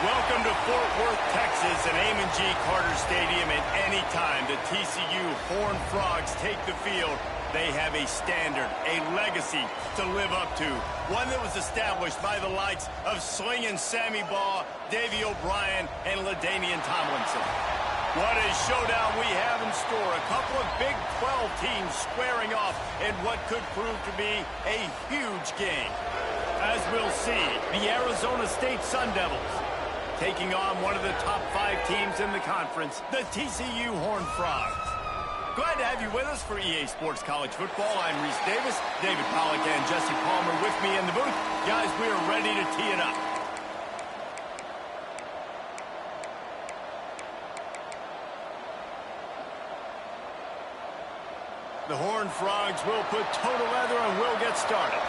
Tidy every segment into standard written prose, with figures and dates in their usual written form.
Welcome to Fort Worth, Texas, and Amon G. Carter Stadium. And anytime the TCU Horned Frogs take the field, they have a standard, a legacy to live up to. One that was established by the likes of Slingin' Sammy Baugh, Davey O'Brien, and LaDainian Tomlinson. What a showdown we have in store. A couple of Big 12 teams squaring off in what could prove to be a huge game. As we'll see, the Arizona State Sun Devils taking on one of the top 5 teams in the conference, the TCU Horned Frogs. Glad to have you with us for EA Sports College Football. I'm Reese Davis, David Pollack and Jesse Palmer with me in the booth. Guys, we are ready to tee it up. The Horned Frogs will put total leather and we'll get started.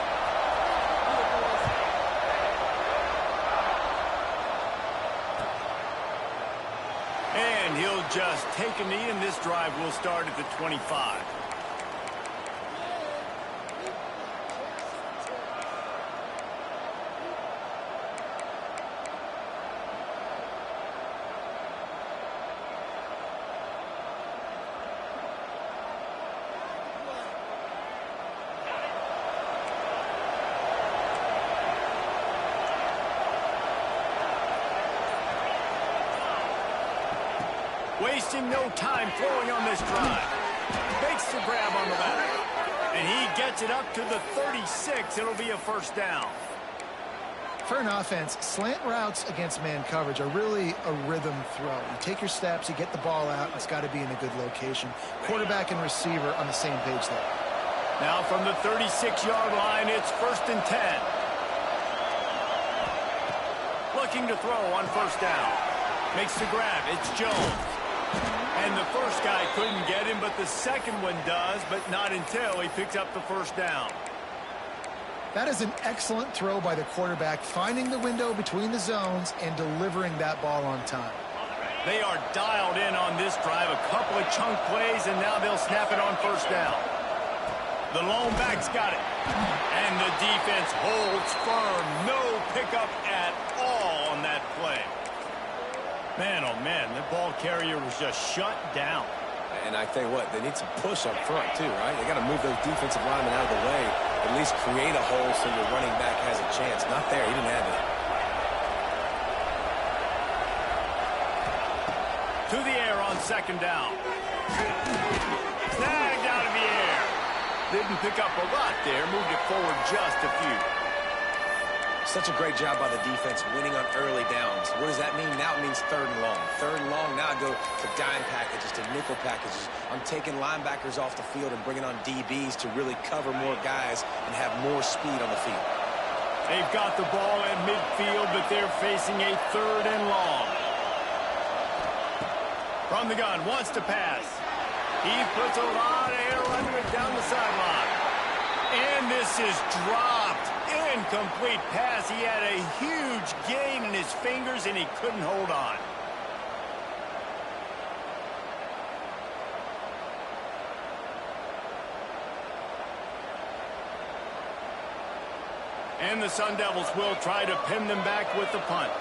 And he'll just take a knee, and this drive will start at the 25. Wasting no time throwing on this drive. Makes the grab on the back. And he gets it up to the 36. It'll be a first down. For an offense, slant routes against man coverage are really a rhythm throw. You take your steps, you get the ball out, it's got to be in a good location. Quarterback and receiver on the same page there. Now from the 36-yard line, it's 1st and 10. Looking to throw on first down. Makes the grab. It's Jones. And the first guy couldn't get him, but the second one does, but not until he picks up the first down. That is an excellent throw by the quarterback, finding the window between the zones and delivering that ball on time. They are dialed in on this drive, a couple of chunk plays, and now they'll snap it on first down. The lone back's got it. And the defense holds firm. No pickup at all on that play. Man, oh man, the ball carrier was just shut down. And I tell you what, they need some push up front too, right? They got to move those defensive linemen out of the way, at least create a hole so your running back has a chance. Not there, he didn't have it. To the air on second down. Snagged out of the air. Didn't pick up a lot there, moved it forward just a few. Such a great job by the defense winning on early downs. What does that mean? Now it means 3rd and long. 3rd and long, now I go to dime packages, to nickel packages. I'm taking linebackers off the field and bringing on DBs to really cover more guys and have more speed on the field. They've got the ball at midfield, but they're facing a 3rd and long. From the gun, wants to pass. He puts a lot of air under it down the sideline. And this is dropped. Incomplete pass. He had a huge gain in his fingers, and he couldn't hold on. And the Sun Devils will try to pin them back with the punt.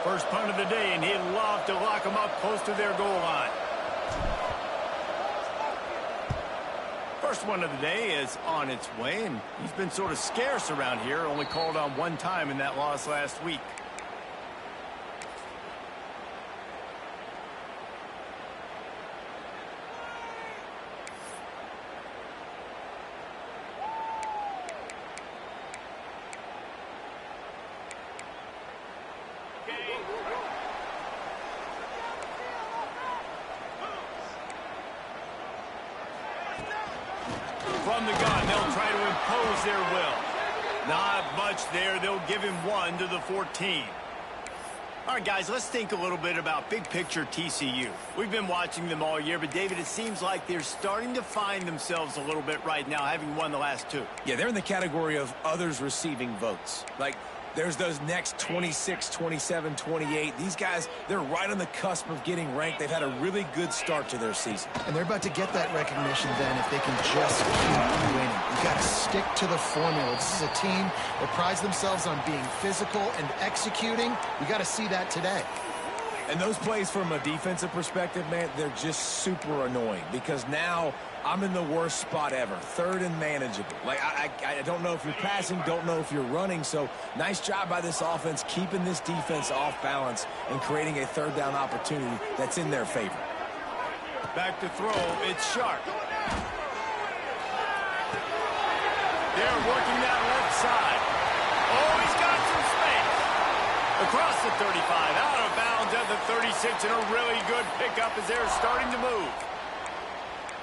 First punt of the day, and he'd love to lock them up close to their goal line. First one of the day is on its way, and he's been sort of scarce around here, only called on one time in that loss last week. From the gun, they'll try to impose their will. Not much there. They'll give him 1 to the 14. All right, guys, let's think a little bit about big picture TCU. We've been watching them all year, but, David, it seems like they're starting to find themselves a little bit right now, having won the last 2. Yeah, they're in the category of others receiving votes. Like, There's those next 26, 27, 28. These guys, they're right on the cusp of getting ranked. They've had a really good start to their season. And they're about to get that recognition then if they can just keep winning. You've got to stick to the formula. This is a team that prides themselves on being physical and executing. We got to see that today. And those plays from a defensive perspective, man, they're just super annoying because now I'm in the worst spot ever, third and manageable. Like, I don't know if you're passing, don't know if you're running, so nice job by this offense keeping this defense off balance and creating a third down opportunity that's in their favor. Back to throw, it's Sharp. They're working that left side. Oh, he's got some space. Across the 35, out of bounds at the 36, and a really good pickup as they're starting to move.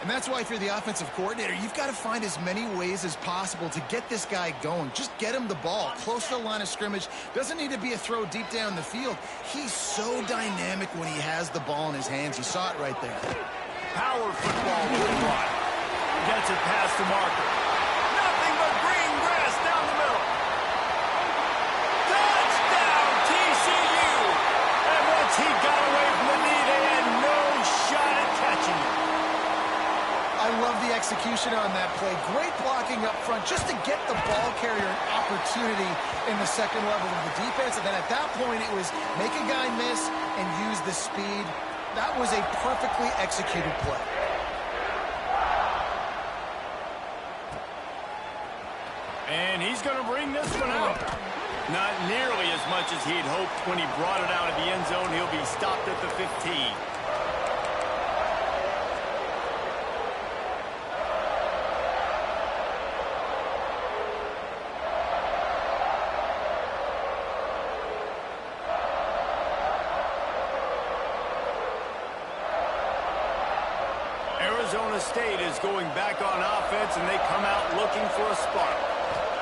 And that's why if you're the offensive coordinator, you've got to find as many ways as possible to get this guy going. Just get him the ball close to the line of scrimmage. Doesn't need to be a throw deep down the field. He's so dynamic when he has the ball in his hands. You saw it right there. Power football with the run. Gets it past the marker. Nothing but green grass down the middle. Touchdown, TCU! And once he got away from the knee, they had no shot at catching it. I love the execution on that play. Great blocking up front just to get the ball carrier an opportunity in the second level of the defense. And then at that point, it was make a guy miss and use the speed. That was a perfectly executed play. And he's going to bring this one out. Not nearly as much as he'd hoped when he brought it out of the end zone. He'll be stopped at the 15. Arizona State is going back on offense, and they come out looking for a spark.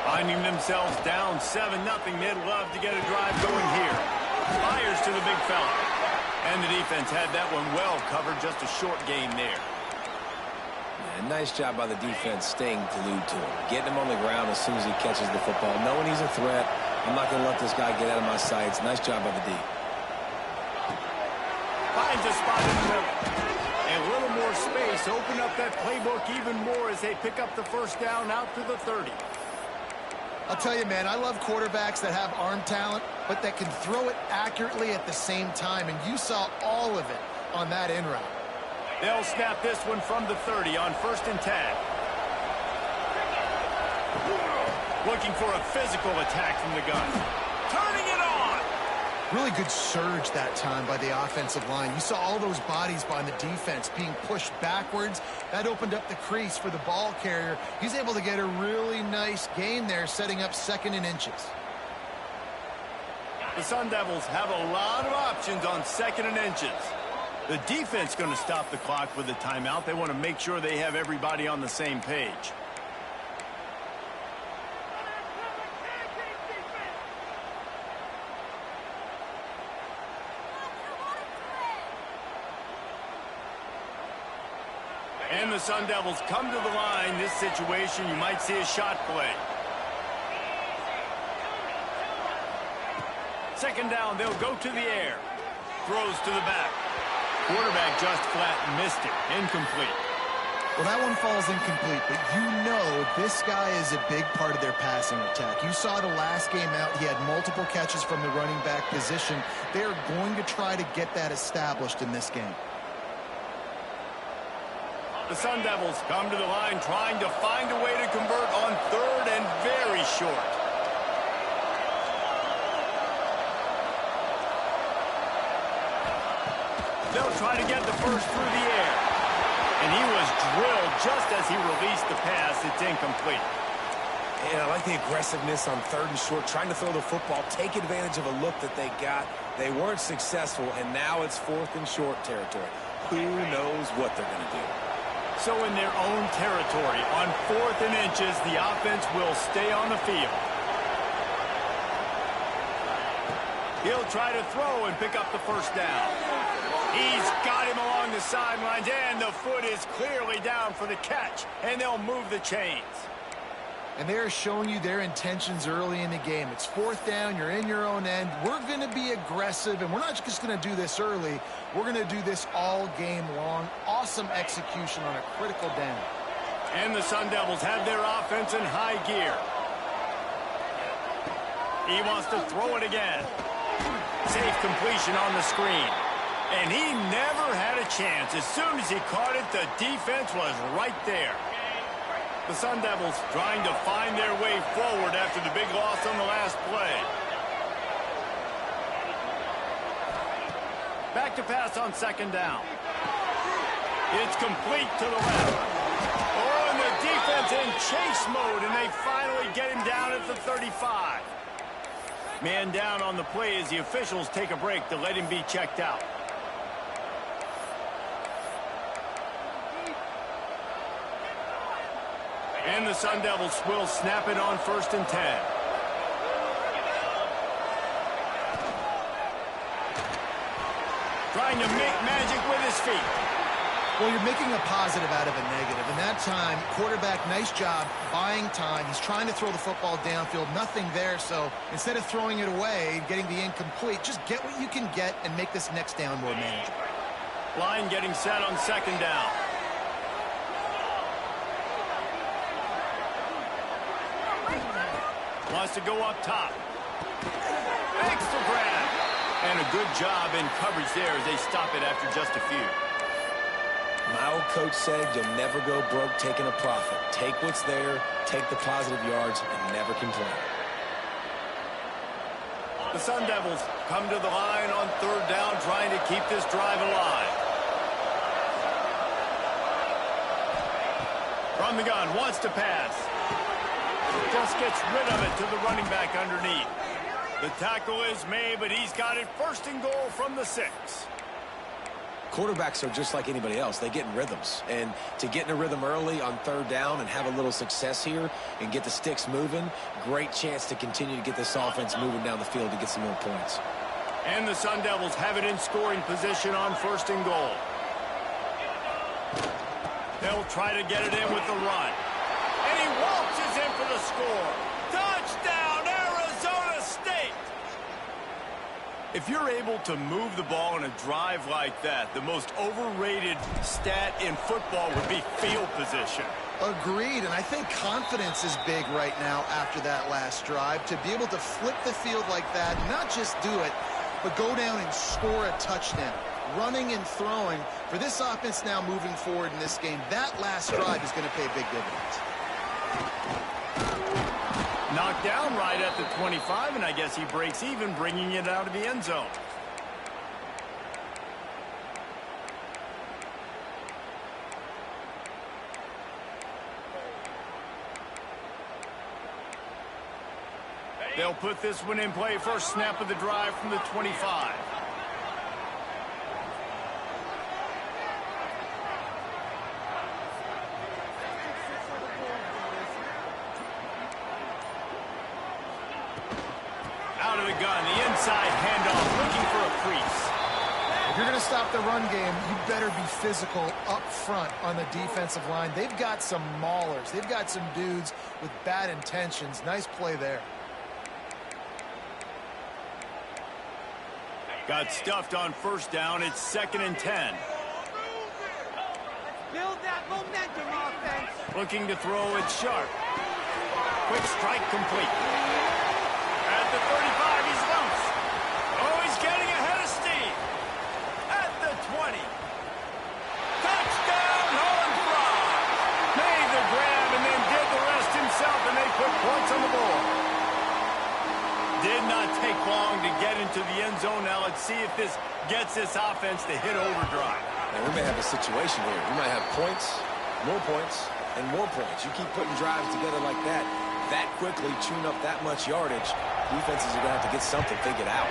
Finding themselves down 7-0, they'd love to get a drive going here. Fires to the big fella. And the defense had that one well covered, just a short game there. Yeah, nice job by the defense staying glued to him. Getting him on the ground as soon as he catches the football. Knowing he's a threat, I'm not going to let this guy get out of my sights. Nice job by the D. Finds a spot in the middle. And a little more space. Open up that playbook even more as they pick up the first down out to the 30. I'll tell you, man, I love quarterbacks that have arm talent, but that can throw it accurately at the same time, and you saw all of it on that in route. They'll snap this one from the 30 on 1st and 10. Looking for a physical attack from the gun. Turning it on! Really good surge that time by the offensive line. You saw all those bodies by the defense being pushed backwards. That opened up the crease for the ball carrier. He's able to get a really nice gain there, setting up 2nd and inches. The Sun Devils have a lot of options on 2nd and inches. The defense going to stop the clock with a timeout. They want to make sure they have everybody on the same page. And the Sun Devils come to the line. This situation, you might see a shot play. 2nd down, they'll go to the air. Throws to the back. Quarterback just flat missed it. Incomplete. Well, that one falls incomplete, but you know this guy is a big part of their passing attack. You saw the last game out. He had multiple catches from the running back position. They're going to try to get that established in this game. The Sun Devils come to the line trying to find a way to convert on 3rd and very short. They'll try to get the first through the air. And he was drilled just as he released the pass. It's incomplete. And I like the aggressiveness on 3rd and short, trying to throw the football, take advantage of a look that they got. They weren't successful, and now it's 4th and short territory. Who knows what they're going to do? So in their own territory, on 4th and inches, the offense will stay on the field. He'll try to throw and pick up the first down. He's got him along the sidelines, and the foot is clearly down for the catch, and they'll move the chains. And they are showing you their intentions early in the game. It's 4th down. You're in your own end. We're going to be aggressive, and we're not just going to do this early. We're going to do this all game long. Awesome execution on a critical down. And the Sun Devils have their offense in high gear. He wants to throw it again. Safe completion on the screen. And he never had a chance. As soon as he caught it, the defense was right there. The Sun Devils trying to find their way forward after the big loss on the last play. Back to pass on 2nd down. It's complete to the left. Oh, and the defense in chase mode, and they finally get him down at the 35. Man down on the play as the officials take a break to let him be checked out. And the Sun Devils will snap it on 1st and 10. Trying to make magic with his feet. Well, you're making a positive out of a negative. And that time, quarterback, nice job buying time. He's trying to throw the football downfield. Nothing there. So instead of throwing it away, getting the incomplete, just get what you can get and make this next down more manageable. Line getting set on 2nd down. Wants to go up top. Makes the grab. And a good job in coverage there as they stop it after just a few. My old coach said you'll never go broke taking a profit. Take what's there, take the positive yards, and never complain. The Sun Devils come to the line on 3rd down, trying to keep this drive alive. From the gun, wants to pass. Just gets rid of it to the running back underneath. The tackle is made, but he's got it 1st and goal from the 6. Quarterbacks are just like anybody else. They get in rhythms. And to get in a rhythm early on 3rd down and have a little success here and get the sticks moving, great chance to continue to get this offense moving down the field to get some more points. And the Sun Devils have it in scoring position on 1st and goal. They'll try to get it in with the run. And he waltzes in for the score. Touchdown, Arizona State! If you're able to move the ball in a drive like that, the most overrated stat in football would be field position. Agreed, and I think confidence is big right now after that last drive. To be able to flip the field like that, not just do it, but go down and score a touchdown. Running and throwing, for this offense now moving forward in this game, that last drive is going to pay big dividends. Knocked down right at the 25, and I guess he breaks even, bringing it out of the end zone. They'll put this one in play. First snap of the drive from the 25. Out of the gun, the inside handoff, looking for a crease. If you're going to stop the run game, you better be physical up front on the defensive line. They've got some maulers. They've got some dudes with bad intentions. Nice play there. Got stuffed on 1st down. It's 2nd and 10. Build that momentum, offense. Looking to throw it sharp. Quick strike complete. At the 35, he's loose. Oh, he's getting ahead of steam. At the 20. Touchdown, Horned Frog. Made the grab and then did the rest himself, and they put points on the board. Did not take long to get into the end zone. Now let's see if this gets this offense to hit overdrive. And we may have a situation here. We might have points, and more points. You keep putting drives together like that quickly, tune up that much yardage, defenses are going to have to get something figured out.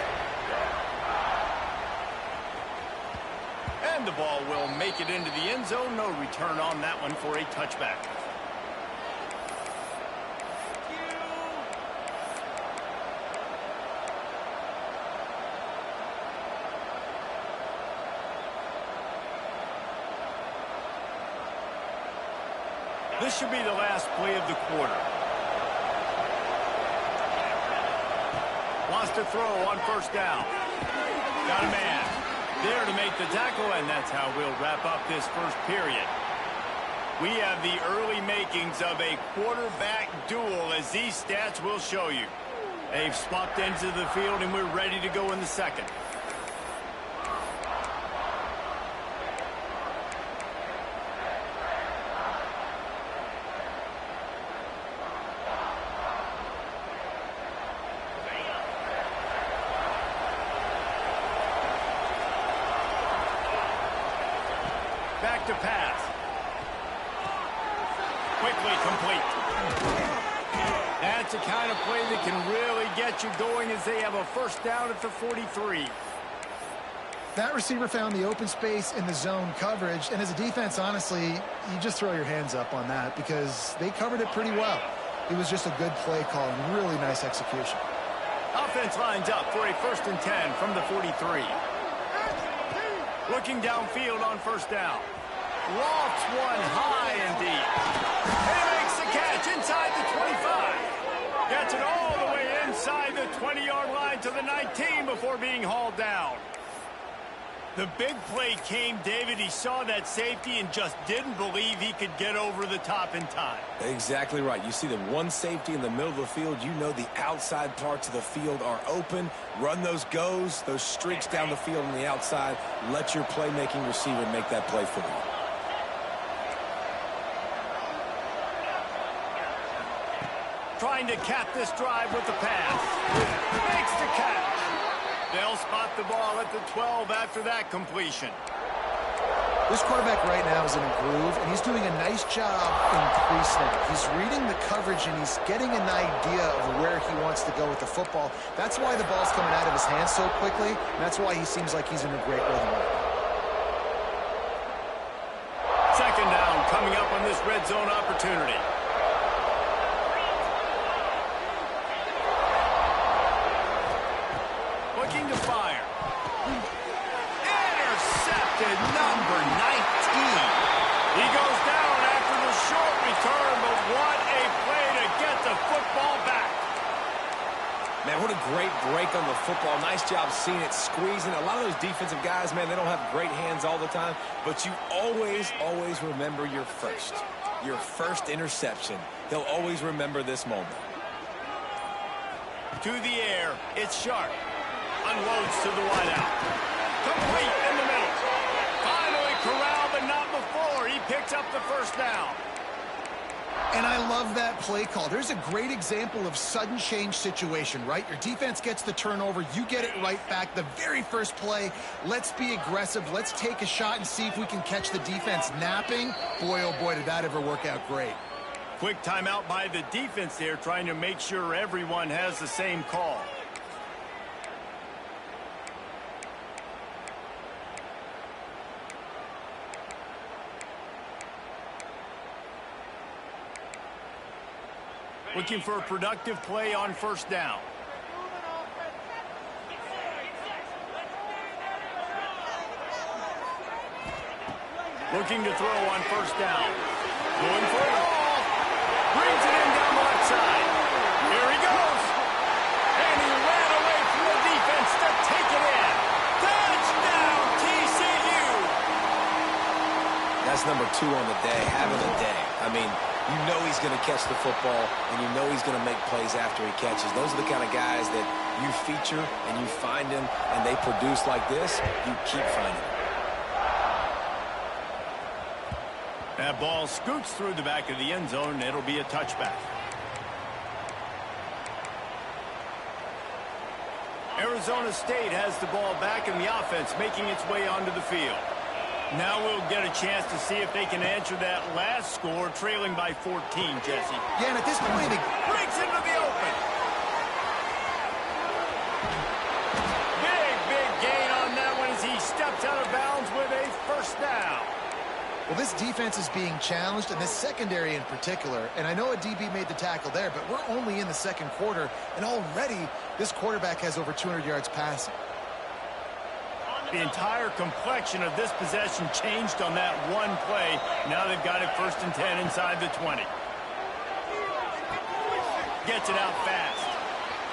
And the ball will make it into the end zone. No return on that one for a touchback. This should be the last play of the quarter. Wants to throw on first down. Got a man there to make the tackle, and that's how we'll wrap up this first period. We have the early makings of a quarterback duel, as these stats will show you. They've swapped ends of the field, and we're ready to go in the second. Back to pass. Quickly complete. That's the kind of play that can really get you going, as they have a first down at the 43. That receiver found the open space in the zone coverage, and as a defense, honestly, you just throw your hands up on that because they covered it pretty well. It was just a good play call and really nice execution. Offense lines up for a 1st and 10 from the 43. Looking downfield on first down. Lofts one high and deep. He makes the catch inside the 25. Gets it all the way inside the 20-yard line to the 19 before being hauled down. The big play came, David. He saw that safety and just didn't believe he could get over the top in time. Exactly right. You see the one safety in the middle of the field. You know the outside parts of the field are open. Run those goes, those streaks down the field on the outside. Let your playmaking receiver make that play for you. Trying to cap this drive with the pass. Makes the catch. They'll spot the ball at the 12 after that completion. This quarterback right now is in a groove, and he's doing a nice job in pre-snap. He's reading the coverage, and he's getting an idea of where he wants to go with the football. That's why the ball's coming out of his hands so quickly, and that's why he seems like he's in a great rhythm right now. Second down coming up on this red zone opportunity. Looking to fire. Intercepted, number 19. He goes down after the short return, but what a play to get the football back. Man, what a great break on the football. Nice job seeing it, squeezing. A lot of those defensive guys, man, they don't have great hands all the time, but you always remember your first interception. They'll always remember this moment. To the air, it's Sharp. Unloads to the wideout. Complete in the middle. Finally corralled, but not before. He picks up the first down. And I love that play call. There's a great example of sudden change situation, right? Your defense gets the turnover. You get it right back. The very first play, let's be aggressive. Let's take a shot and see if we can catch the defense napping. Boy, oh boy, did that ever work out great. Quick timeout by the defense there, trying to make sure everyone has the same call. Looking for a productive play on first down. Looking to throw on first down. Going for it all. Brings it in down the left side. Here he goes. And he ran away from the defense to take it in. Touchdown, TCU. That's number 2 on the day, having a day. I mean, you know he's going to catch the football, and you know he's going to make plays after he catches. Those are the kind of guys that you feature and you find them, and they produce like this. You keep finding them. That ball scoots through the back of the end zone, and it'll be a touchback. Arizona State has the ball back, and the offense making its way onto the field. Now we'll get a chance to see if they can answer that last score, trailing by 14, Jesse. Yeah, and at this point, they breaks into the open. Big gain on that one as he steps out of bounds with a first down. Well, this defense is being challenged, and this secondary in particular. And I know a DB made the tackle there, but we're only in the second quarter, and already this quarterback has over 200 yards passing. The entire complexion of this possession changed on that one play. Now they've got it 1st and 10 inside the 20. Gets it out fast.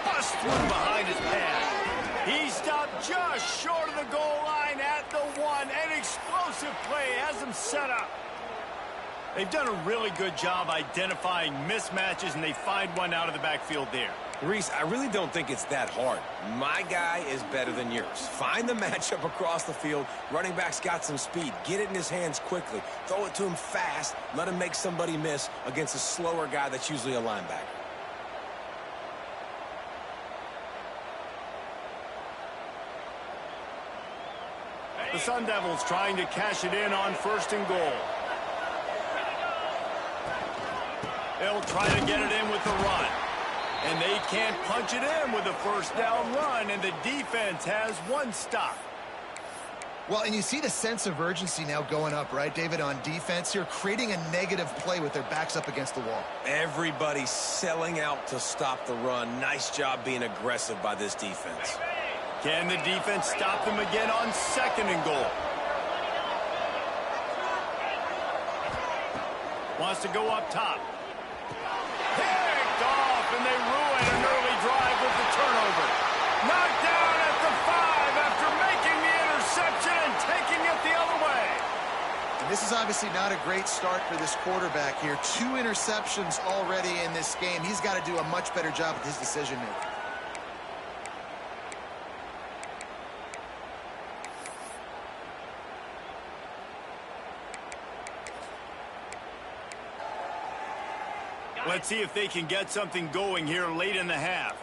busts through behind his pad. He stopped just short of the goal line at the 1. An explosive play has him set up. They've done a really good job identifying mismatches, and they find one out of the backfield there. Reese, I really don't think it's that hard. My guy is better than yours. Find the matchup across the field. Running back's got some speed. Get it in his hands quickly. Throw it to him fast. Let him make somebody miss against a slower guy that's usually a linebacker. The Sun Devils trying to cash it in on 1st and goal. They'll try to get it in with the run. And they can't punch it in with a 1st down run, and the defense has 1 stop. Well, and you see the sense of urgency now going up, right, David, on defense here, creating a negative play with their backs up against the wall. Everybody's selling out to stop the run. Nice job being aggressive by this defense. Can the defense stop them again on 2nd and goal? Wants to go up top. Picked off, and they ruin an early drive with the turnover. Knocked down at the 5 after making the interception and taking it the other way. And this is obviously not a great start for this quarterback here. 2 interceptions already in this game. He's got to do a much better job with his decision-making. Let's see if they can get something going here late in the half.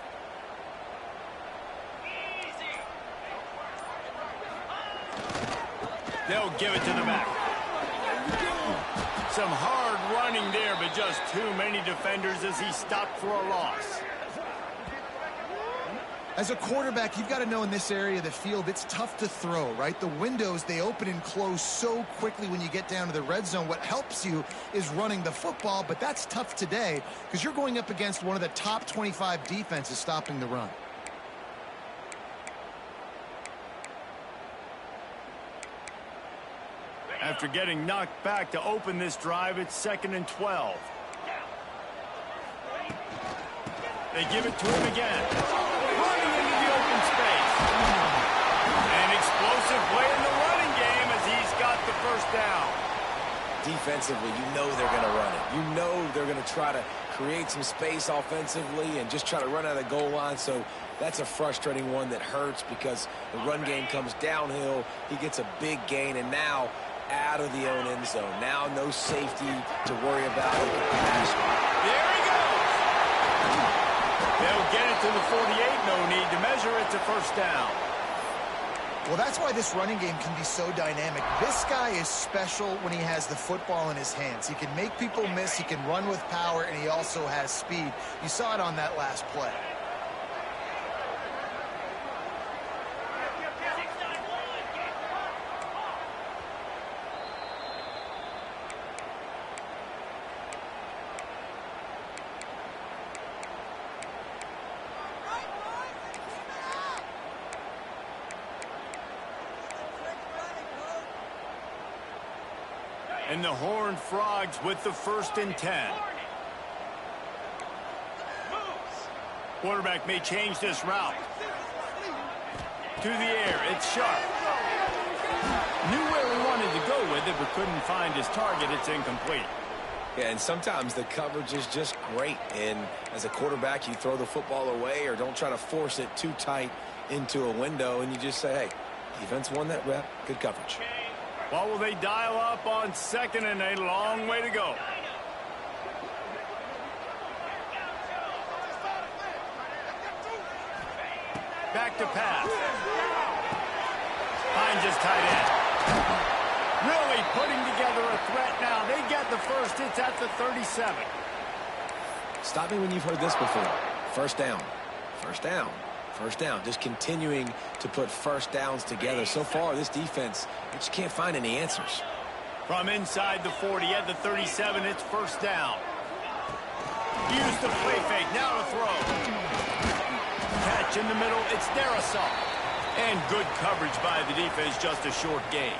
They'll give it to the back. Some hard running there, but just too many defenders as he stopped for a loss. As a quarterback, you've got to know in this area of the field, it's tough to throw, right? The windows, they open and close so quickly when you get down to the red zone. What helps you is running the football, but that's tough today because you're going up against one of the top 25 defenses stopping the run. After getting knocked back to open this drive, it's 2nd and 12. They give it to him again. Running into the open space. An explosive play in the running game as he's got the 1st down. Defensively, you know they're going to run it. You know they're going to try to create some space offensively and just try to run out of the goal line. So that's a frustrating one that hurts because the run game comes downhill. He gets a big gain, and now out of the own end zone. Now no safety to worry about. There he goes. They'll get it to the 48. No need to measure it to 1st down. Well, that's why this running game can be so dynamic. This guy is special when he has the football in his hands. He can make people miss, he can run with power, and he also has speed. You saw it on that last play. And the Horned Frogs with the 1st and 10. Quarterback may change this route. To the air, it's sharp. Knew where he wanted to go with it, but couldn't find his target. It's incomplete. Yeah, and sometimes the coverage is just great. And as a quarterback, you throw the football away or don't try to force it too tight into a window, and you just say, hey, defense won that rep. Good coverage. What will they dial up on 2nd and a long way to go? Back to pass. Finds his tight end. Really putting together a threat now. They get the 1st. It's at the 37. Stop me when you've heard this before. 1st down. 1st down. 1st down. Just continuing to put 1st downs together. So far, this defense, they just can't find any answers. From inside the 40 at the 37, it's 1st down. Use the play fake. Now to throw. Catch in the middle. It's Darrisaw. And good coverage by the defense. Just a short gain.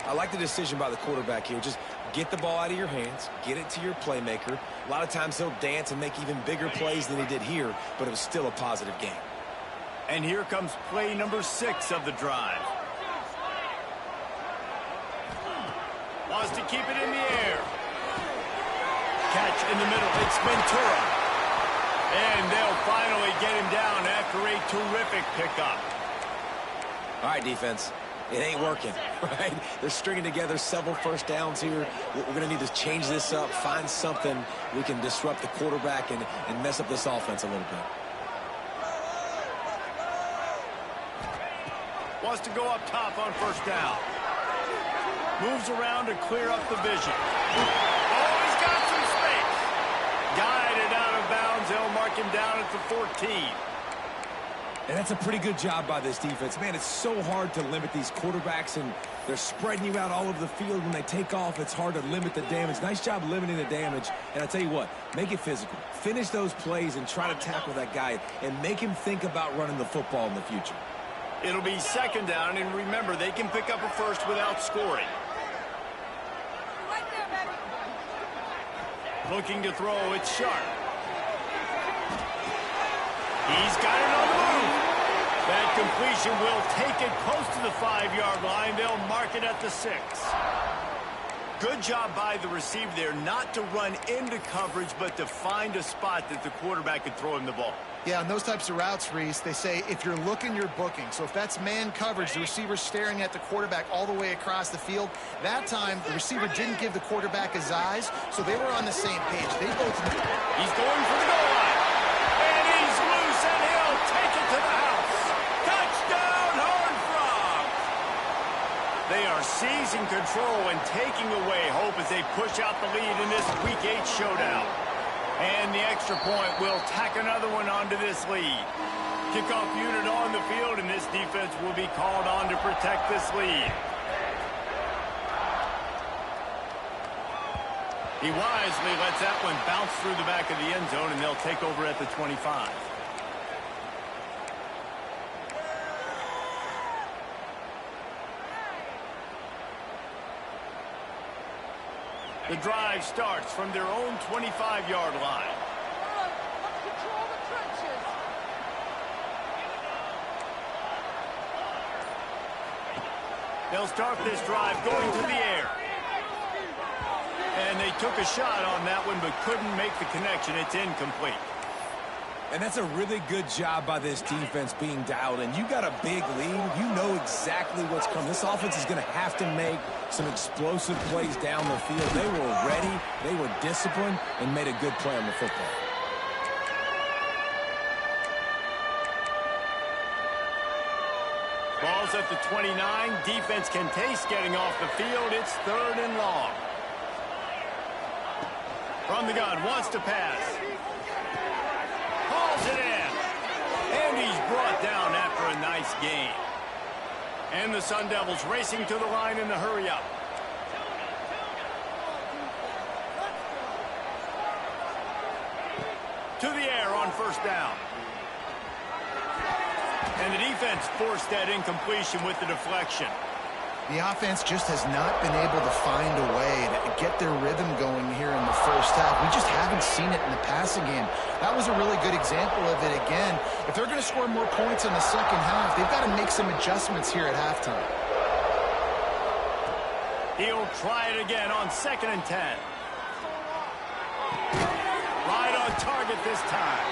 I like the decision by the quarterback here. Just Get the ball out of your hands, get it to your playmaker. A lot of times he'll dance and make even bigger plays than he did here, but it was still a positive game. And here comes play number 6 of the drive. Wants to keep it in the air. Catch in the middle. It's Ventura. And they'll finally get him down after a terrific pickup. All right, defense. It ain't working, right? They're stringing together several first downs here. We're going to need to change this up, find something we can disrupt the quarterback and mess up this offense a little bit. Wants to go up top on first down. Moves around to clear up the vision. Oh, he's got some space. Guided out of bounds. They'll mark him down at the 14. And that's a pretty good job by this defense. Man, it's so hard to limit these quarterbacks, and they're spreading you out all over the field. When they take off, it's hard to limit the damage. Nice job limiting the damage. And I tell you what, make it physical. Finish those plays and try to tackle that guy and make him think about running the football in the future. It'll be second down, and remember, they can pick up a first without scoring. Looking to throw, it's Sharp. He's got it on the move. That completion will take it close to the 5-yard line. They'll mark it at the 6. Good job by the receiver there, not to run into coverage, but to find a spot that the quarterback could throw him the ball. Yeah, on those types of routes, Reese, they say if you're looking, you're booking. So if that's man coverage, the receiver's staring at the quarterback all the way across the field. That time, the receiver didn't give the quarterback his eyes, so they were on the same page. They both. He's going for the goal line. And he's loose, and he'll take it to the house. Touchdown, Horned Frogs! They are seizing control and taking away hope as they push out the lead in this Week 8 showdown. And the extra point will tack another one onto this lead. Kickoff unit on the field, and this defense will be called on to protect this lead. He wisely lets that one bounce through the back of the end zone, and they'll take over at the 25. The drive starts from their own 25-yard line. They'll start this drive going to the air. And they took a shot on that one but couldn't make the connection. It's incomplete. And that's a really good job by this defense being dialed in. You got a big lead. You know exactly what's coming. This offense is going to have to make some explosive plays down the field. They were ready, they were disciplined, and made a good play on the football. Ball's at the 29. Defense can taste getting off the field. It's 3rd and long. From the gun, wants to pass. Hauls it in. And he's brought down after a nice gain. And the Sun Devils racing to the line in the hurry-up. To the air on first down. And the defense forced that incompletion with the deflection. The offense just has not been able to find a way to get their rhythm going here in the first half. We just haven't seen it in the passing game. That was a really good example of it again. If they're going to score more points in the second half, they've got to make some adjustments here at halftime. He'll try it again on 2nd and 10. Right on target this time.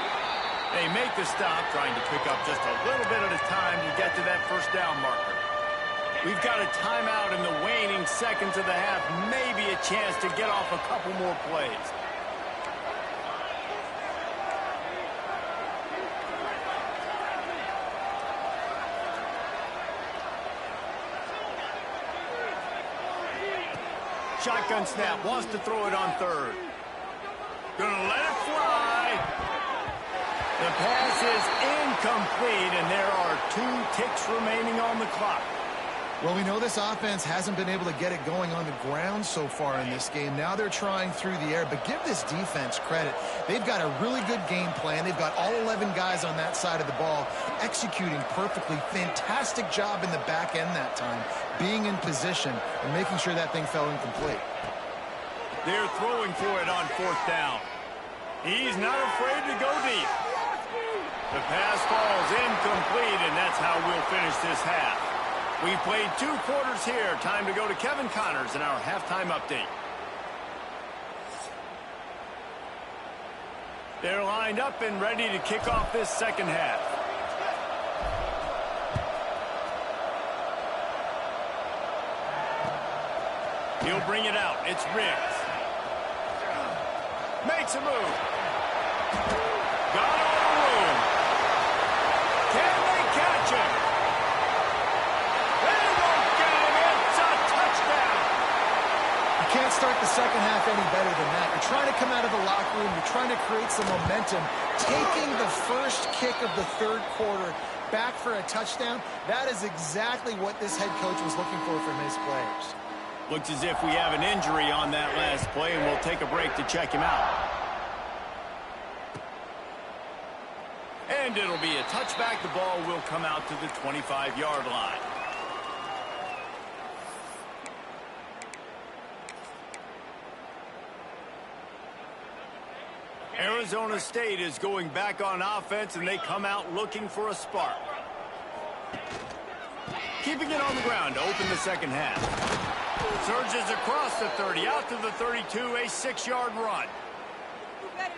They make the stop, trying to pick up just a little bit at a time to get to that first down marker. We've got a timeout in the waning seconds of the half. Maybe a chance to get off a couple more plays. Shotgun snap, wants to throw it on 3rd. Gonna let it fly. The pass is incomplete, and there are 2 ticks remaining on the clock. Well, we know this offense hasn't been able to get it going on the ground so far in this game. Now they're trying through the air, but give this defense credit. They've got a really good game plan. They've got all 11 guys on that side of the ball executing perfectly. Fantastic job in the back end that time, being in position and making sure that thing fell incomplete. They're throwing for it on 4th down. He's not afraid to go deep. The pass falls incomplete, and that's how we'll finish this half. We've played 2 quarters here. Time to go to Kevin Connors in our halftime update. They're lined up and ready to kick off this second half. He'll bring it out. It's Riggs. Makes a move. Got all the room. Can they catch him? They won't get him. It's a touchdown. You can't start the second half any better than that. You're trying to come out of the locker room. You're trying to create some momentum. Taking the first kick of the 3rd quarter back for a touchdown, that is exactly what this head coach was looking for from his players. Looks as if we have an injury on that last play, and we'll take a break to check him out. And it'll be a touchback. The ball will come out to the 25-yard line. Arizona State is going back on offense, and they come out looking for a spark. Keeping it on the ground to open the second half. Surges across the 30, out to the 32, a 6-yard run.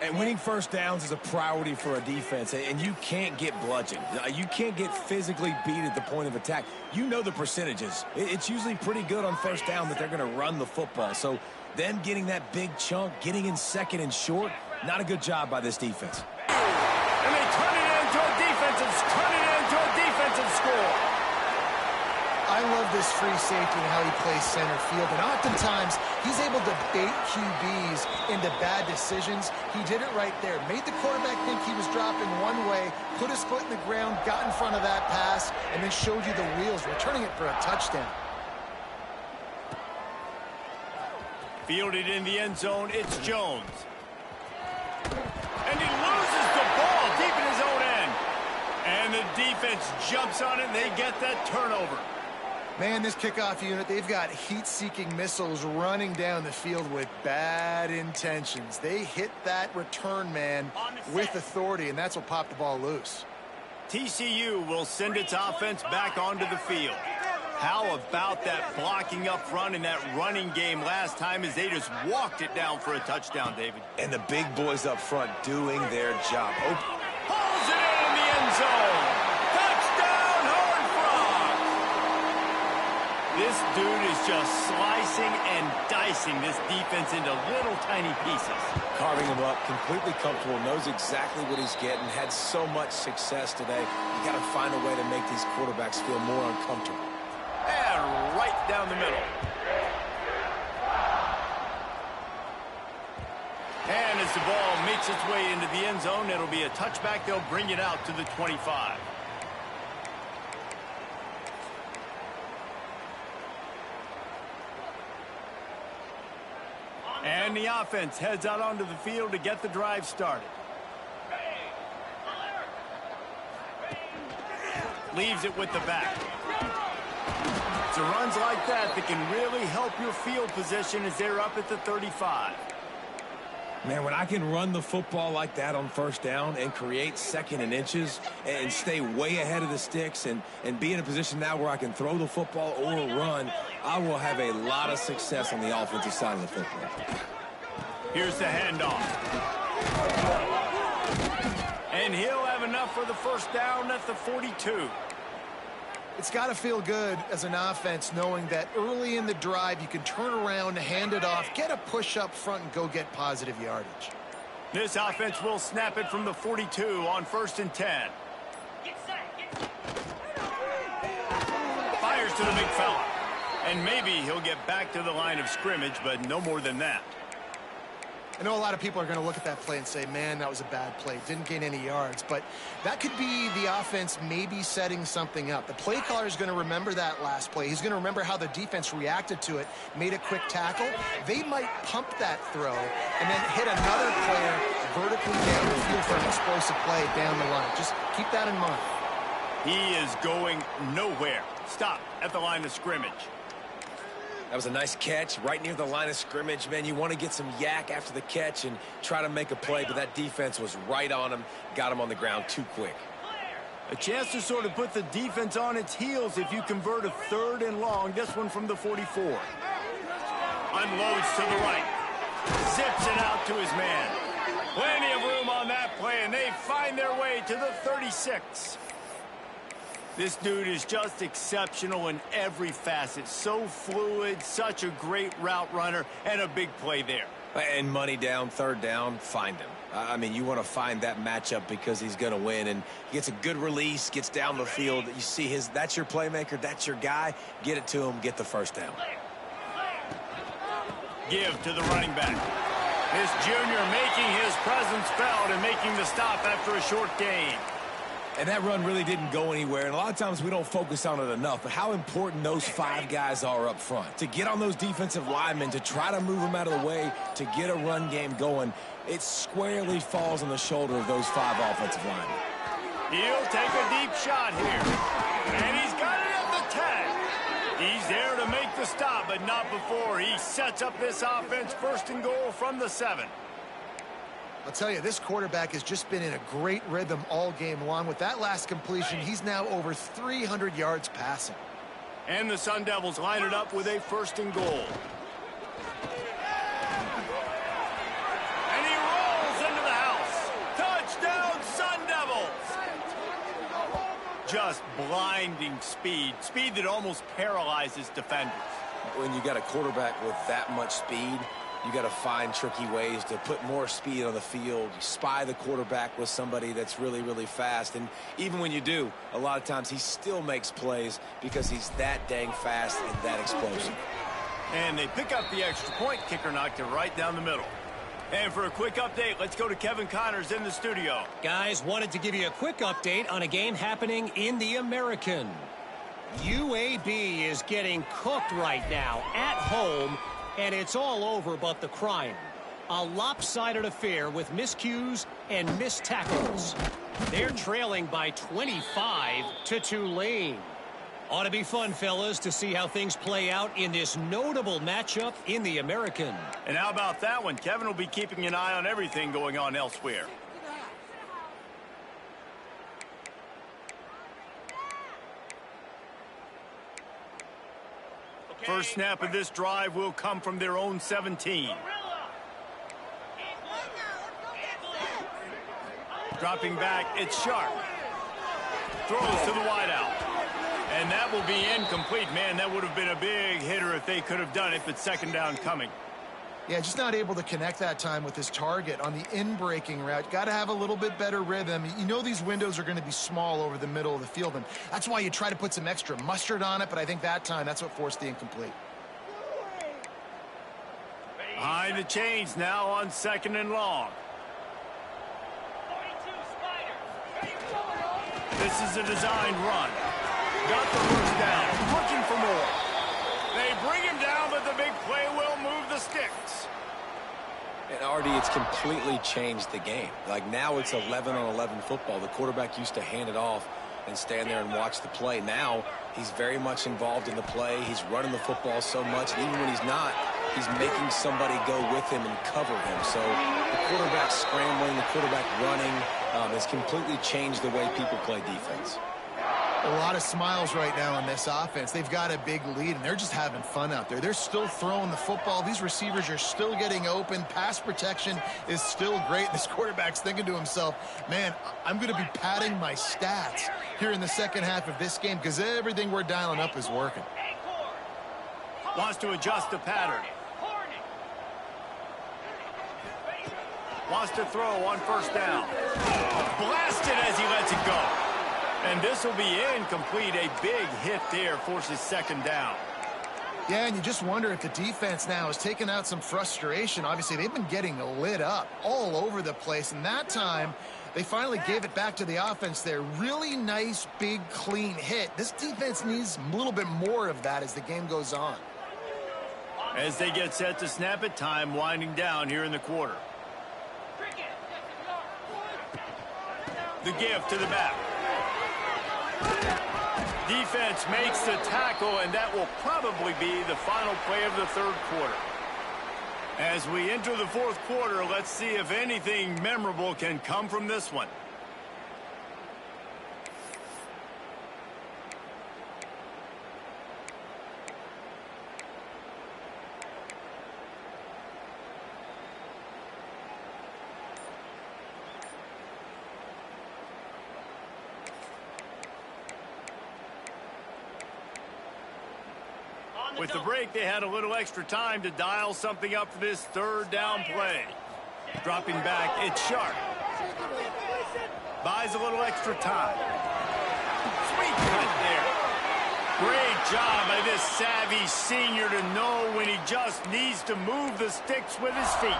And winning first downs is a priority for a defense, and you can't get bludgeoned. You can't get physically beat at the point of attack. You know the percentages. It's usually pretty good on first down that they're going to run the football. So them getting that big chunk, getting in second and short, not a good job by this defense. And they turn it into a defensive score. I love this free safety and how he plays center field. And oftentimes, he's able to bait QBs into bad decisions. He did it right there. Made the quarterback think he was dropping one way, put his foot in the ground, got in front of that pass, and then showed you the wheels, returning it for a touchdown. Fielded in the end zone, it's Jones. And he loses the ball deep in his own end. And the defense jumps on it, and they get that turnover. Man, this kickoff unit, they've got heat-seeking missiles running down the field with bad intentions. They hit that return man with authority, and that's what popped the ball loose. TCU will send its offense back onto the field. How about that blocking up front in that running game last time as they just walked it down for a touchdown, David? And the big boys up front doing their job. Pulls it in the end zone. Touchdown, Horned Frogs. This dude is just slicing and dicing this defense into little tiny pieces. Carving him up, completely comfortable, knows exactly what he's getting, had so much success today. You got to find a way to make these quarterbacks feel more uncomfortable. And right down the middle. And as the ball makes its way into the end zone, it'll be a touchback. They'll bring it out to the 25. And the offense heads out onto the field to get the drive started. Leaves it with the back. It's the runs like that that can really help your field position as they're up at the 35. Man, when I can run the football like that on first down and create second and inches and stay way ahead of the sticks and be in a position now where I can throw the football or run, I will have a lot of success on the offensive side of the football. Here's the handoff. And he'll have enough for the first down at the 42. It's got to feel good as an offense knowing that early in the drive you can turn around, hand it off, get a push up front, and go get positive yardage. This offense will snap it from the 42 on 1st and 10. Fires to the big fella. And maybe he'll get back to the line of scrimmage, but no more than that. I know a lot of people are going to look at that play and say, man, that was a bad play. Didn't gain any yards. But that could be the offense maybe setting something up. The play caller is going to remember that last play. He's going to remember how the defense reacted to it, made a quick tackle. They might pump that throw and then hit another player vertically down the field for an explosive play down the line. Just keep that in mind. He is going nowhere. Stop at the line of scrimmage. That was a nice catch right near the line of scrimmage. Man, you want to get some yak after the catch and try to make a play, but that defense was right on him, got him on the ground too quick. A chance to sort of put the defense on its heels if you convert a 3rd and long. This one from the 44. Unloads to the right. Zips it out to his man. Plenty of room on that play, and they find their way to the 36. This dude is just exceptional in every facet. So fluid, such a great route runner, and a big play there. And money down, 3rd down, find him. I mean, you want to find that matchup because he's going to win, and he gets a good release, gets down the field. You see that's your playmaker, that's your guy. Get it to him, get the 1st down. Give to the running back. This junior making his presence felt and making the stop after a short gain. And that run really didn't go anywhere, and a lot of times we don't focus on it enough, but how important those 5 guys are up front. To get on those defensive linemen, to try to move them out of the way, to get a run game going, it squarely falls on the shoulder of those 5 offensive linemen. He'll take a deep shot here, and he's got it at the tag. He's there to make the stop, but not before he sets up this offense 1st and goal from the 7. I'll tell you, this quarterback has just been in a great rhythm all game long. With that last completion, he's now over 300 yards passing. And the Sun Devils line it up with a 1st and goal. And he rolls into the house. Touchdown, Sun Devils! Just blinding speed. Speed that almost paralyzes defenders. When you got a quarterback with that much speed, you got to find tricky ways to put more speed on the field. You spy the quarterback with somebody that's really, really fast. And even when you do, a lot of times he still makes plays because he's that dang fast and that explosive. And they pick up the extra point. Kicker knocked it right down the middle. And for a quick update, let's go to Kevin Connors in the studio. Guys, wanted to give you a quick update on a game happening in the American. UAB is getting cooked right now at home, and it's all over but the crying. A lopsided affair with miscues and missed tackles. They're trailing by 25 to Tulane. Ought to be fun, fellas, to see how things play out in this notable matchup in the American. And how about that one? Kevin will be keeping an eye on everything going on elsewhere. First snap of this drive will come from their own 17. Dropping back, it's Sharp. Throws to the wideout. And that will be incomplete. Man, that would have been a big hitter if they could have done it, but 2nd down coming. Yeah, just not able to connect that time with his target on the in-breaking route. Got to have a little bit better rhythm. You know these windows are going to be small over the middle of the field, and that's why you try to put some extra mustard on it, but I think that time, that's what forced the incomplete. Behind the chains now on 2nd and long. This is a designed run. Got the 1st down. Looking for more. They bring him down, but the big play will move the sticks. And Artie, it's completely changed the game. Like now it's 11-on-11 football. The quarterback used to hand it off and stand there and watch the play. Now he's very much involved in the play. He's running the football so much. And even when he's not, he's making somebody go with him and cover him. So the quarterback scrambling, the quarterback running has completely changed the way people play defense. A lot of smiles right now on this offense. They've got a big lead, and they're just having fun out there. They're still throwing the football. These receivers are still getting open. Pass protection is still great. This quarterback's thinking to himself, man, I'm going to be padding my stats here in the 2nd half of this game because everything we're dialing up is working. Wants to adjust the pattern. Wants to throw on 1st down. Blasted as he lets it go. And this will be incomplete. A big hit there forces 2nd down. Yeah, and you just wonder if the defense now has taken out some frustration. Obviously, they've been getting lit up all over the place. And that time, they finally gave it back to the offense there. Really nice, big, clean hit. This defense needs a little bit more of that as the game goes on. As they get set to snap it, time winding down here in the quarter. The give to the back. defense makes the tackle, and that will probably be the final play of the third quarter. As we enter the fourth quarter, let's see if anything memorable can come from this one. With the break, they had a little extra time to dial something up for this third down play. Dropping back, it's Sharp. Buys a little extra time. Sweet cut there. Great job by this savvy senior to know when he just needs to move the sticks with his feet.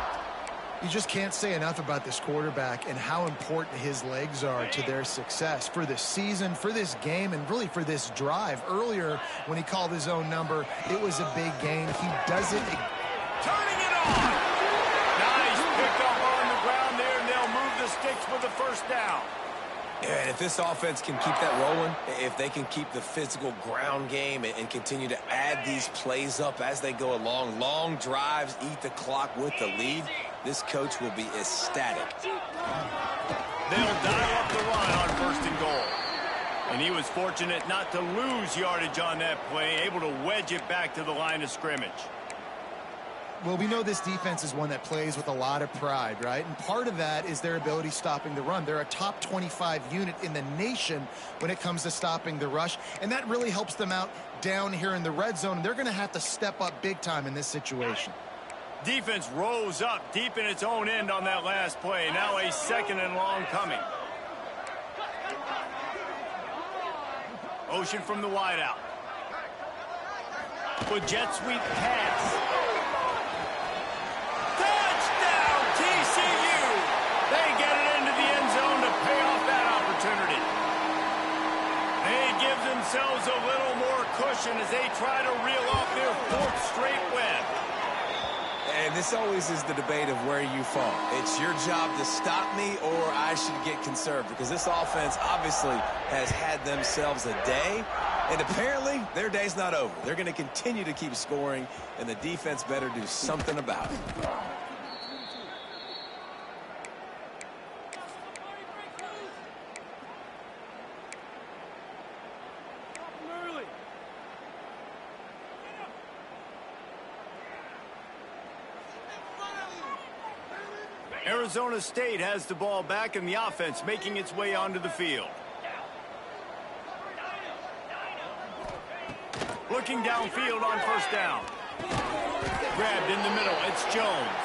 You just can't say enough about this quarterback and how important his legs are to their success for this season, for this game, and really for this drive. Earlier, when he called his own number, it was a big gain. He does it. Turning it on. Nice pick up on the ground there, and they'll move the sticks with the first down. Yeah, and if this offense can keep that rolling, if they can keep the physical ground game and continue to add these plays up as they go along, long drives, eat the clock with the lead, this coach will be ecstatic. They'll dial up the run on first and goal. And he was fortunate not to lose yardage on that play, able to wedge it back to the line of scrimmage. Well, we know this defense is one that plays with a lot of pride, right? And part of that is their ability stopping the run. They're a top 25 unit in the nation when it comes to stopping the rush, and that really helps them out down here in the red zone, and they're going to have to step up big time in this situation. Defense rose up deep in its own end on that last play. Now a second and long coming. Ocean from the wideout. With jet sweep pass. Touchdown, TCU! They get it into the end zone to pay off that opportunity. They give themselves a little more cushion as they try to reel off their fourth straight win. And this always is the debate of where you fall. It's your job to stop me, or I should get conserved, because this offense obviously has had themselves a day, and apparently their day's not over. They're going to continue to keep scoring, and the defense better do something about it. Arizona State has the ball back in the offense, making its way onto the field. Looking downfield on first down. Grabbed in the middle, it's Jones.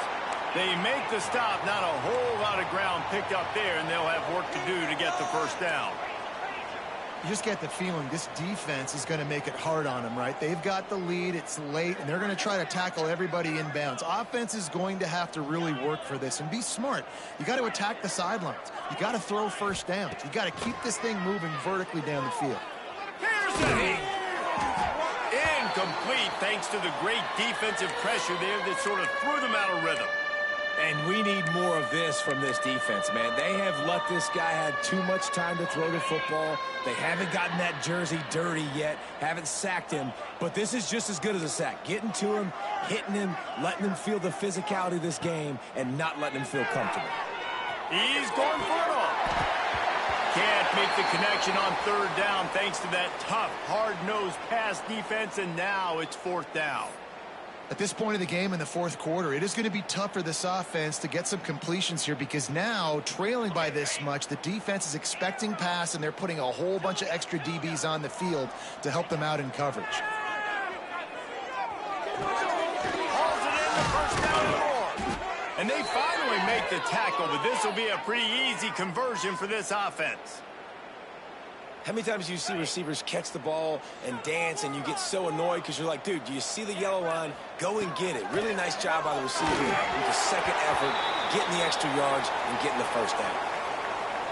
They make the stop, not a whole lot of ground picked up there, and they'll have work to do to get the first down. You just get the feeling this defense is going to make it hard on them, right? They've got the lead, it's late, and they're going to try to tackle everybody inbounds. Offense is going to have to really work for this and be smart. You got to attack the sidelines. You got to throw first downs. You got to keep this thing moving vertically down the field. Here's the incomplete, thanks to the great defensive pressure there that sort of threw them out of rhythm. And we need more of this from this defense, man. They have let this guy have too much time to throw the football. They haven't gotten that jersey dirty yet, haven't sacked him. But this is just as good as a sack. Getting to him, hitting him, letting him feel the physicality of this game, and not letting him feel comfortable. He's going for it all. Can't make the connection on third down thanks to that tough, hard-nosed pass defense, and now it's fourth down. At this point of the game in the fourth quarter, it is going to be tough for this offense to get some completions here, because now, trailing by this much, the defense is expecting pass, and they're putting a whole bunch of extra DBs on the field to help them out in coverage. Hauls it in, the first down and more. And they finally make the tackle, but this will be a pretty easy conversion for this offense. How many times do you see receivers catch the ball and dance, and you get so annoyed because you're like, dude, do you see the yellow line? Go and get it. Really nice job by the receiver with the second effort, getting the extra yards and getting the first down.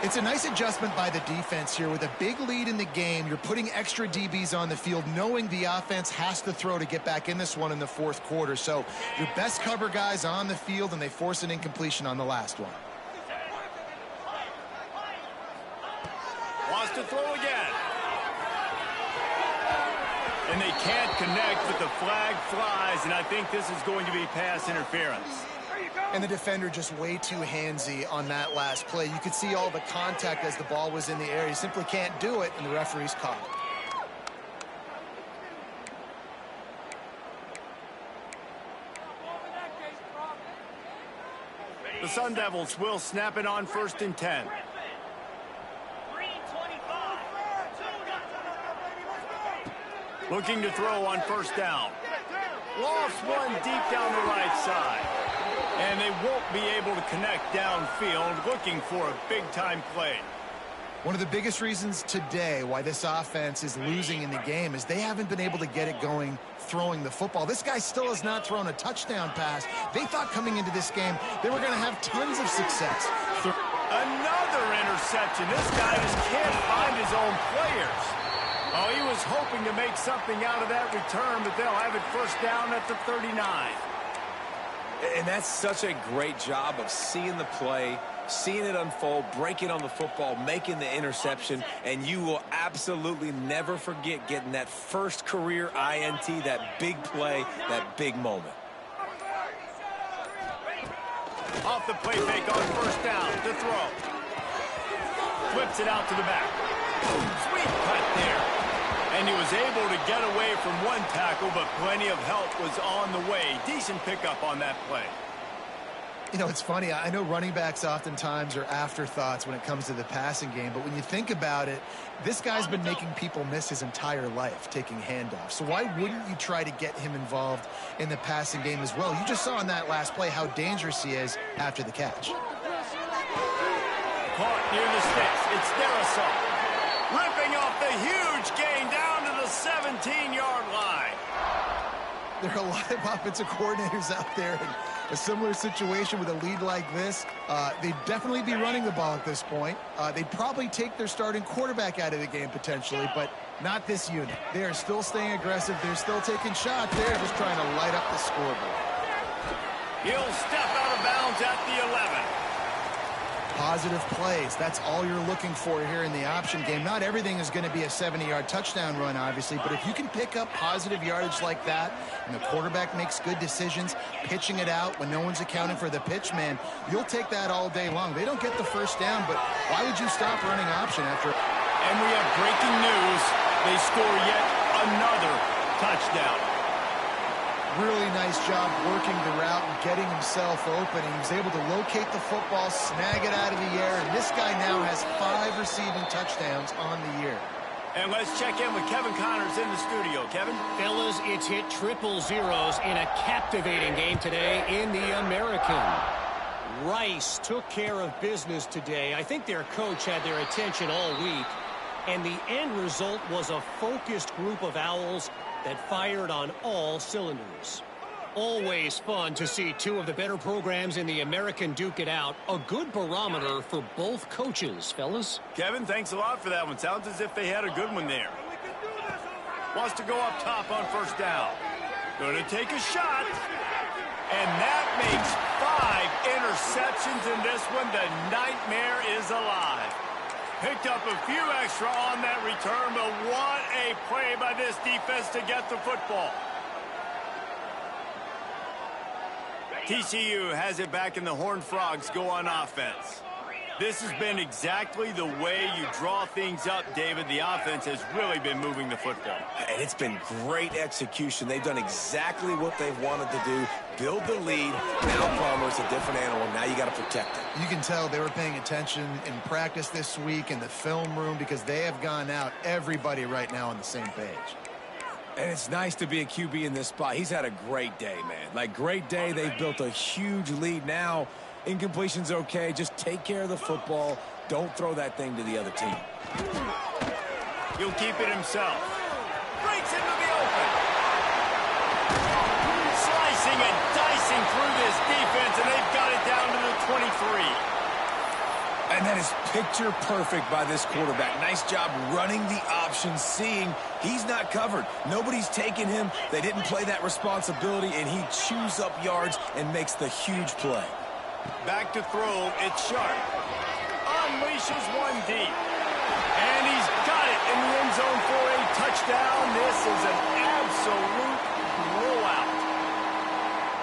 It's a nice adjustment by the defense here. With a big lead in the game, you're putting extra DBs on the field, knowing the offense has to throw to get back in this one in the fourth quarter. So your best cover guys on the field, and they force an incompletion on the last one. Wants to throw again. And they can't connect, but the flag flies, and I think this is going to be pass interference. And the defender just way too handsy on that last play. You could see all the contact as the ball was in the air. He simply can't do it, and the referee's caught it. The Sun Devils will snap it on 1st and 10. Looking to throw on 1st down. Lost one deep down the right side. And they won't be able to connect downfield, looking for a big-time play. One of the biggest reasons today why this offense is losing in the game is they haven't been able to get it going throwing the football. This guy still has not thrown a touchdown pass. They thought coming into this game they were going to have tons of success. Another interception. This guy just can't find his own players. Oh, he was hoping to make something out of that return, but they'll have it 1st down at the 39. And that's such a great job of seeing the play, seeing it unfold, breaking on the football, making the interception, and you will absolutely never forget getting that first career INT, that big play, that big moment. Off the play fake on 1st down to throw. Flips it out to the back. Sweet cut there. And he was able to get away from one tackle, but plenty of help was on the way. Decent pickup on that play. You know, it's funny. I know running backs oftentimes are afterthoughts when it comes to the passing game, but when you think about it, this guy's been making people miss his entire life taking handoffs. So why wouldn't you try to get him involved in the passing game as well? You just saw in that last play how dangerous he is after the catch. Caught near the sticks. It's Derisaw. Ripping off the huge gain down to the 17-yard line. There are a lot of offensive coordinators out there in a similar situation with a lead like this. They'd definitely be running the ball at this point. They'd probably take their starting quarterback out of the game potentially, but not this unit. They are still staying aggressive. They're still taking shots. They're just trying to light up the scoreboard. He'll step out of bounds at the 11. Positive plays. That's all you're looking for here in the option game. Not everything is going to be a 70-yard touchdown run, obviously, but if you can pick up positive yardage like that and the quarterback makes good decisions, pitching it out when no one's accounting for the pitch, man, you'll take that all day long. They don't get the 1st down, but why would you stop running option after? And we have breaking news. They score yet another touchdown. Really nice job working the route and getting himself open. He was able to locate the football, snag it out of the air, and this guy now has 5 receiving touchdowns on the year. And let's check in with Kevin Connors in the studio. Kevin? Fellas, it's hit triple zeros in a captivating game today in the American. Rice took care of business today. I think their coach had their attention all week. And the end result was a focused group of Owls that fired on all cylinders. Always fun to see 2 of the better programs in the American duke it out. A good barometer for both coaches, fellas. Kevin, thanks a lot for that one. Sounds as if they had a good one there. Wants to go up top on 1st down. Going to take a shot. And that makes 5 interceptions in this one. The nightmare is alive. Picked up a few extra on that return, but what a play by this defense to get the football. TCU has it back, and the Horned Frogs go on offense. This has been exactly the way you draw things up, David. The offense has really been moving the football. And it's been great execution. They've done exactly what they've wanted to do. Build the lead. Now Palmer's a different animal. Now you got to protect it. You can tell they were paying attention in practice this week in the film room because they have gone out, everybody right now on the same page. And it's nice to be a QB in this spot. He's had a great day, man. Like, great day. They've built a huge lead now. Incompletion's okay. Just take care of the football. Don't throw that thing to the other team. He'll keep it himself. Breaks into the open. Slicing and dicing through this defense, and they've got it down to the 23. And that is picture perfect by this quarterback. Nice job running the option, seeing he's not covered. Nobody's taking him. They didn't play that responsibility, and he chews up yards and makes the huge play. Back to throw. It's Sharp. Unleashes one deep. And he's got it in the end zone for a touchdown. This is an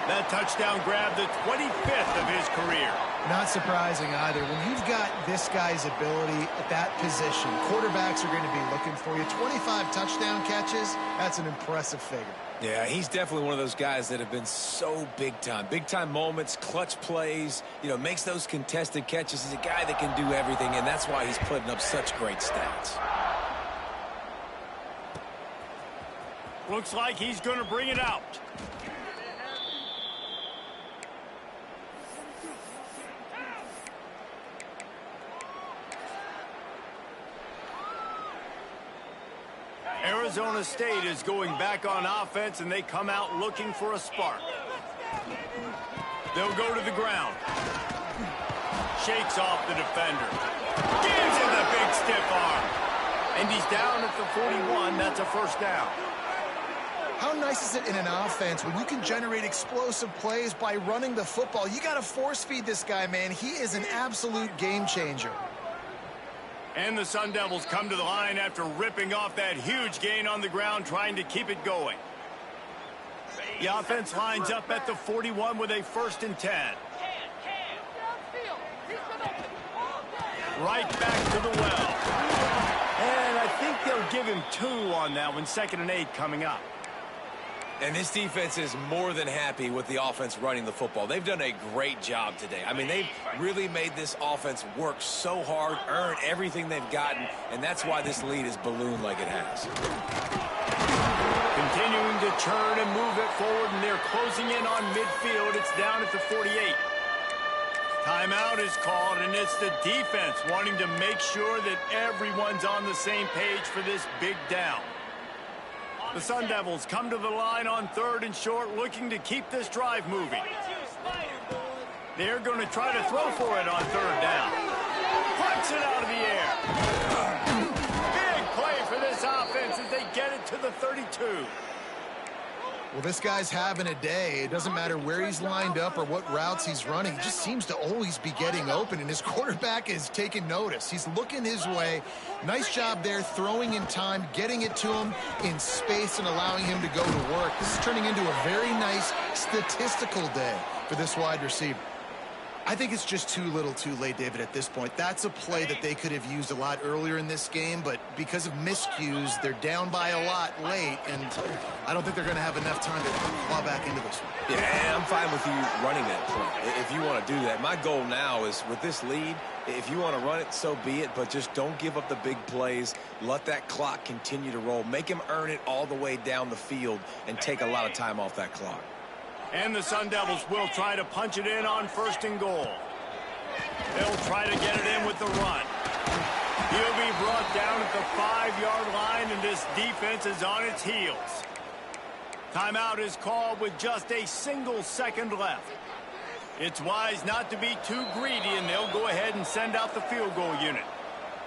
That touchdown grabbed the 25th of his career. Not surprising either. When you've got this guy's ability at that position, quarterbacks are going to be looking for you. 25 touchdown catches, that's an impressive figure. Yeah, he's definitely one of those guys that have been so big time. Big time moments, clutch plays, makes those contested catches. He's a guy that can do everything, and that's why he's putting up such great stats. Looks like he's going to bring it out. Arizona State is going back on offense, and they come out looking for a spark. They'll go to the ground. Shakes off the defender. Gives him the big stiff arm. And he's down at the 41. That's a first down. How nice is it in an offense when you can generate explosive plays by running the football? You got to force feed this guy, man. He is an absolute game changer. And the Sun Devils come to the line after ripping off that huge gain on the ground, trying to keep it going. The offense lines up at the 41 with a 1st and 10. Right back to the well. And I think they'll give him 2 on that one. 2nd and 8 coming up. And this defense is more than happy with the offense running the football. They've done a great job today. I mean, they've really made this offense work so hard, earn everything they've gotten, and that's why this lead is ballooned like it has. Continuing to churn and move it forward, and they're closing in on midfield. It's down at the 48. Timeout is called, and it's the defense wanting to make sure that everyone's on the same page for this big down. The Sun Devils come to the line on 3rd and short, looking to keep this drive moving. They're going to try to throw for it on 3rd down. Punts it out of the air. Big play for this offense as they get it to the 32. Well, this guy's having a day. It doesn't matter where he's lined up or what routes he's running. He just seems to always be getting open, and his quarterback is taking notice. He's looking his way. Nice job there, throwing in time, getting it to him in space and allowing him to go to work. This is turning into a very nice statistical day for this wide receiver. I think it's just too little too late, David, at this point. That's a play that they could have used a lot earlier in this game, but because of miscues, they're down by a lot late, and I don't think they're going to have enough time to claw back into this one. Yeah, I'm fine with you running that play if you want to do that. My goal now is, with this lead, if you want to run it, so be it, but just don't give up the big plays. Let that clock continue to roll. Make him earn it all the way down the field and take a lot of time off that clock. And the Sun Devils will try to punch it in on 1st and goal. They'll try to get it in with the run. He'll be brought down at the 5-yard line, and this defense is on its heels. Timeout is called with just a single second left. It's wise not to be too greedy, and they'll go ahead and send out the field goal unit.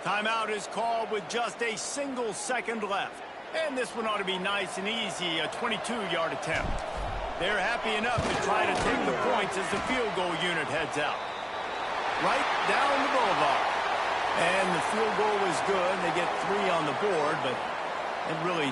Timeout is called with just a single second left. And this one ought to be nice and easy, a 22-yard attempt. They're happy enough to try to take the points as the field goal unit heads out. Right down the boulevard. And the field goal is good. They get 3 on the board, but it really